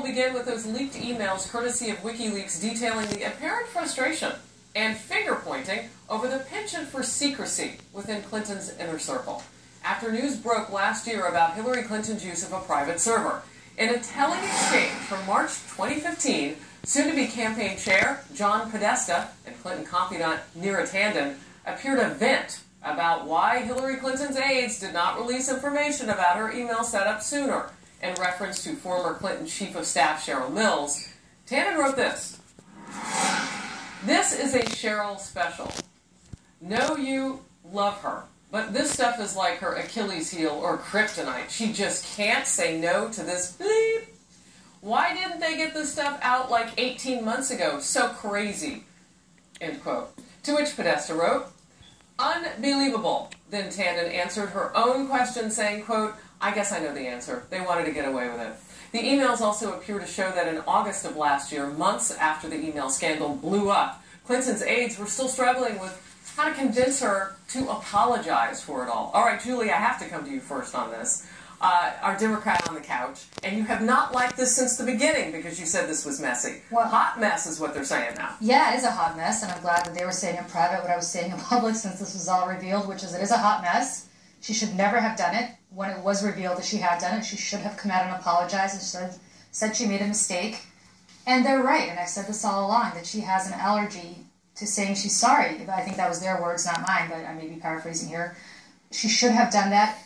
we'll begin with those leaked emails courtesy of WikiLeaks detailing the apparent frustration and finger-pointing over the penchant for secrecy within Clinton's inner circle, after news broke last year about Hillary Clinton's use of a private server. In a telling exchange from March 2015, soon-to-be campaign chair John Podesta and Clinton confidant Neera Tanden appeared to vent about why Hillary Clinton's aides did not release information about her email setup sooner. In reference to former Clinton Chief of Staff Cheryl Mills, Tanden wrote this: "This is a Cheryl special. Know you love her, but this stuff is like her Achilles heel or kryptonite. She just can't say no to this bleep. Why didn't they get this stuff out like 18 months ago? So crazy." End quote. To which Podesta wrote, "Unbelievable." Then Tanden answered her own question saying, quote, "I guess I know the answer. They wanted to get away with it." The emails also appear to show that in August of last year, months after the email scandal blew up, Clinton's aides were still struggling with how to convince her to apologize for it all. All right, Julie, I have to come to you first on this. Our Democrat on the couch, and you have not liked this since the beginning because you said this was messy. Well, hot mess is what they're saying now. Yeah, it is a hot mess, and I'm glad that they were saying in private what I was saying in public since this was all revealed, which is it is a hot mess. She should never have done it. When it was revealed that she had done it, she should have come out and apologized and said she made a mistake. And they're right, and I've said this all along, that she has an allergy to saying she's sorry. I think that was their words, not mine, but I may be paraphrasing here. She should have done that.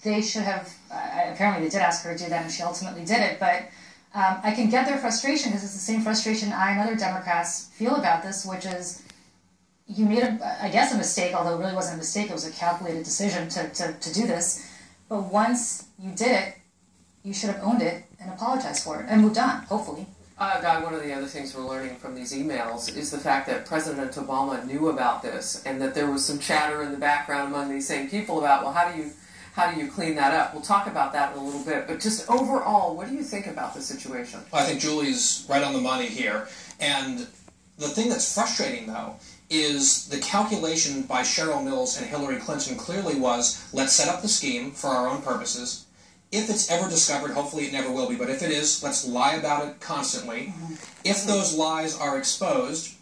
They should have, apparently they did ask her to do that, and she ultimately did it, but I can get their frustration, because it's the same frustration I and other Democrats feel about this, which is, you made, I guess, a mistake, although it really wasn't a mistake, it was a calculated decision to do this, but once you did it, you should have owned it and apologized for it, and moved on, hopefully. Guy, one of the other things we're learning from these emails is the fact that President Obama knew about this, and that there was some chatter in the background among these same people about, well, how do you clean that up? We'll talk about that in a little bit, but just overall, what do you think about the situation? I think Julie's right on the money here, and the thing that's frustrating, though, is the calculation by Cheryl Mills and Hillary Clinton clearly was, let's set up the scheme for our own purposes. If it's ever discovered, hopefully it never will be, but if it is, let's lie about it constantly. If those lies are exposed,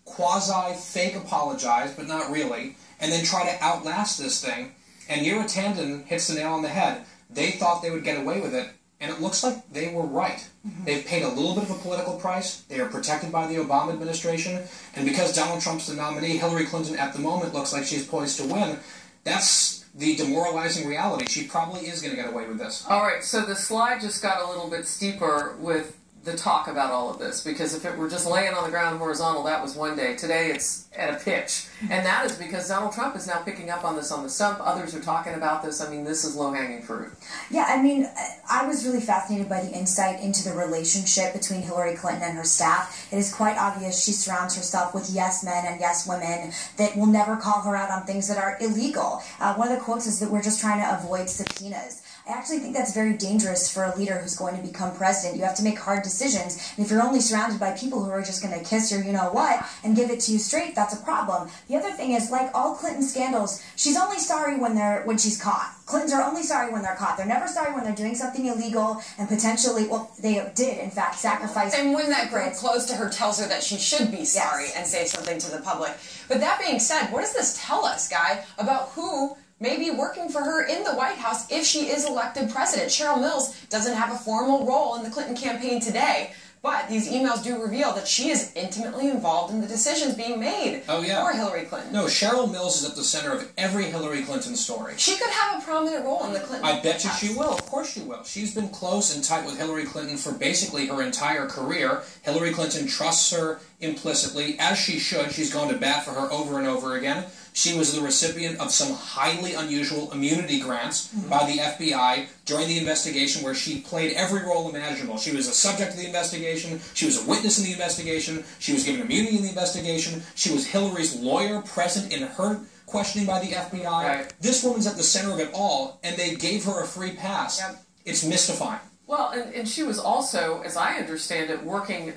quasi-fake apologize, but not really, and then try to outlast this thing. And Neera Tanden hits the nail on the head. They thought they would get away with it, and it looks like they were right. They've paid a little bit of a political price. They are protected by the Obama administration, and because Donald Trump's the nominee, Hillary Clinton at the moment looks like she's poised to win. That's the demoralizing reality. She probably is going to get away with this. All right, so the slide just got a little bit steeper with the talk about all of this, because if it were just laying on the ground horizontal, that was one day. Today it's at a pitch, and that is because Donald Trump is now picking up on this on the stump. Others are talking about this. I mean, this is low-hanging fruit. Yeah, I mean, I was really fascinated by the insight into the relationship between Hillary Clinton and her staff. It is quite obvious she surrounds herself with yes men and yes women that will never call her out on things that are illegal. One of the quotes is that we're just trying to avoid subpoenas. I actually think that's very dangerous for a leader who's going to become president. You have to make hard decisions, and if you're only surrounded by people who are just going to kiss your you-know-what and give it to you straight, that's a problem. The other thing is, like all Clinton scandals, she's only sorry when she's caught. Clintons are only sorry when they're caught. They're never sorry when they're doing something illegal and potentially, well, they did, in fact, sacrifice. And when that girl close to her tells her that she should be sorry and say something to the public. But that being said, what does this tell us, Guy, about who may be working for her in the White House if she is elected president? Cheryl Mills doesn't have a formal role in the Clinton campaign today, but these emails do reveal that she is intimately involved in the decisions being made for Hillary Clinton. No, Cheryl Mills is at the center of every Hillary Clinton story. She could have a prominent role in the Clinton I bet you she will. Of course she will. She's been close and tight with Hillary Clinton for basically her entire career. Hillary Clinton trusts her implicitly, as she should. She's gone to bat for her over and over again. She was the recipient of some highly unusual immunity grants by the FBI during the investigation, where she played every role imaginable. She was a subject of the investigation. She was a witness in the investigation. She was given immunity in the investigation. She was Hillary's lawyer present in her questioning by the FBI. Right. This woman's at the center of it all, and they gave her a free pass. Yep. It's mystifying. Well, and she was also, as I understand it, working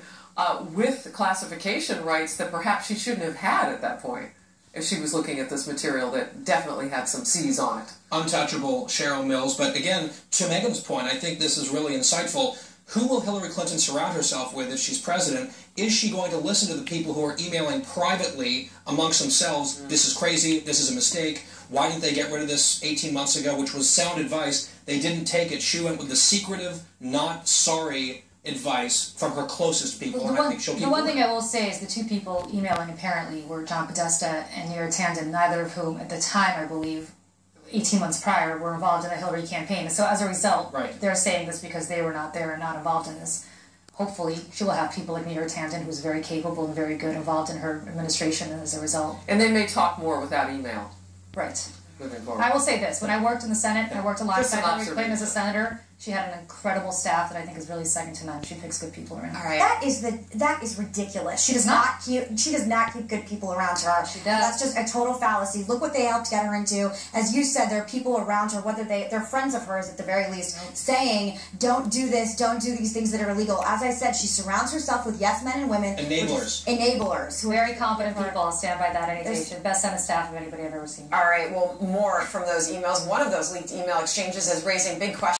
with classification rights that perhaps she shouldn't have had at that point, if she was looking at this material that definitely had some C's on it. Untouchable Cheryl Mills. But again, to Megan's point, I think this is really insightful. Who will Hillary Clinton surround herself with if she's president? Is she going to listen to the people who are emailing privately amongst themselves, this is crazy, this is a mistake, why didn't they get rid of this 18 months ago, which was sound advice? They didn't take it. She went with the secretive, not sorry advice from her closest people. Well, the one thing I will say is the two people emailing apparently were John Podesta and Neera Tanden, neither of whom at the time, I believe, 18 months prior, were involved in the Hillary campaign. So as a result, they're saying this because they were not there and not involved in this. Hopefully, she will have people like Neera Tanden, who's very capable and very good, involved in her administration as a result. And they may talk more without email. Right. Moving forward. I will say this. When I worked in the Senate, I worked alongside Hillary Clinton as a senator. She had an incredible staff that I think is really second to none. She picks good people around. All right. That is ridiculous. She does not keep good people around her. She does. That's just a total fallacy. Look what they helped get her into. As you said, there are people around her, whether they're friends of hers at the very least, saying, don't do this, don't do these things that are illegal. As I said, she surrounds herself with yes men and women. Enablers. Enablers. Who are very competent people. I'll stand by that any day. The best Senate staff of anybody I've ever seen. All right, well, more from those emails. One of those leaked email exchanges is raising big questions.